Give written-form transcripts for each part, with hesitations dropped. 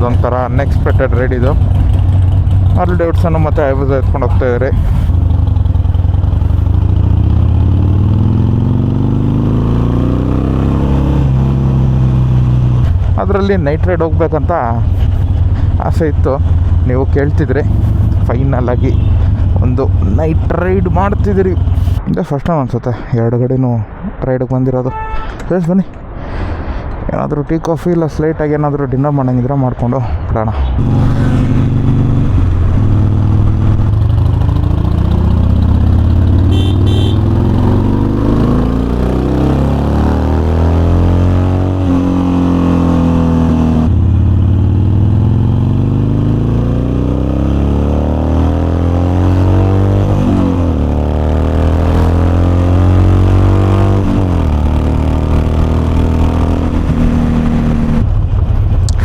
ಇದೊಂಥರ unexpected ride ಇದು. ಅಲ್ಲಿ ಡೇವಿಡ್ಸನ್ ಮತ್ತು ಐವಸ್ ಎತ್ಕೊಂಡು ಹೋಗ್ತಾಯಿದ್ದಾರೆ. ಅದರಲ್ಲಿ ನೈಟ್ ರೈಡ್ ಹೋಗ್ಬೇಕಂತ ಆಸೆ ಇತ್ತು. ನೀವು ಕೇಳ್ತಿದ್ರಿ, ಫೈನಲಾಗಿ ಒಂದು ನೈಟ್ ರೈಡ್ ಮಾಡ್ತಿದ್ದೀರಿ. ಇದೇ ಫಸ್ಟ್ ಟೈಮ್ ಅನಿಸುತ್ತೆ ಎರಡು ಕಡೆನೂ ರೈಡಿಗೆ ಬಂದಿರೋದು. ಎಸ್ ಬನ್ನಿ, ಏನಾದರೂ ಟೀ ಕಾಫಿ ಇಲ್ಲ ಸ್ಲೈಟಾಗಿ ಏನಾದರೂ ಡಿನ್ನರ್ ಮಾಡೋಂಗಿದ್ರೆ ಮಾಡಿಕೊಂಡು ಬಿಡೋಣ.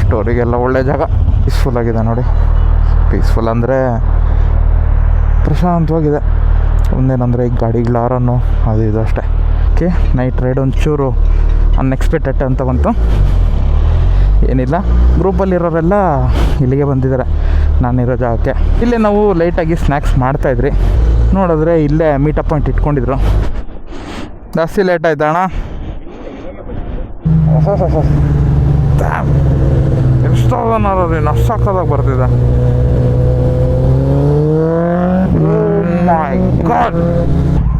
ಸ್ಟೋರಿಗೆಲ್ಲ ಒಳ್ಳೆ ಜಾಗ, ಪೀಸ್ಫುಲ್ ಆಗಿದೆ ನೋಡಿ. ಪೀಸ್ಫುಲ್ ಅಂದರೆ ಪ್ರಶಾಂತವಾಗಿದೆ. ಒಂದೇನಂದರೆ ಈ ಗಾಡಿಗಳ ಹಾರನ್ನು ಅದು ಇದು ಅಷ್ಟೇ. ಓಕೆ, ನೈಟ್ ರೈಡ್ ಒಂಚೂರು ಅನ್ಎಕ್ಸ್ಪೆಕ್ಟೆಡ್ ಅಂತ ಬಂತು. ಏನಿಲ್ಲ, ಗ್ರೂಪಲ್ಲಿರೋರೆಲ್ಲ ಇಲ್ಲಿಗೆ ಬಂದಿದ್ದಾರೆ ನಾನಿರೋ ಜಾಗಕ್ಕೆ. ಇಲ್ಲೇ ನಾವು ಲೈಟಾಗಿ ಸ್ನ್ಯಾಕ್ಸ್ ಮಾಡ್ತಾಯಿದ್ರಿ. ನೋಡಿದ್ರೆ ಇಲ್ಲೇ ಮೀಟಪ್ ಪಾಯಿಂಟ್ ಇಟ್ಕೊಂಡಿದ್ರು. ಜಾಸ್ತಿ ಲೇಟ್ ಆಯ್ತಾ ಅಣ್ಣ? ಎಷ್ಟೋದನ್ನಾರೀ ನಷ್ಟಕ್ಕಾದಾಗ ಬರ್ತಿದೆ.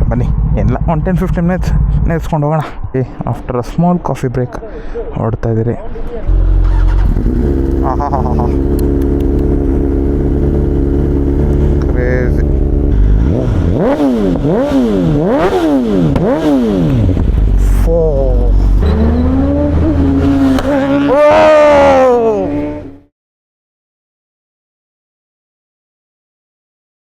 ಬನ್ನಿ ಎಲ್ಲ 10-15 ಮಿನಿಟ್ಸ್ ನೆನೆಸ್ಕೊಂಡು ಹೋಗೋಣ. After a small coffee break ಹೊರಡ್ತಾಯಿದ್ದೀರಿ. ಹಾಂ ಹಾಂ ಹಾಂ ಹಾಂ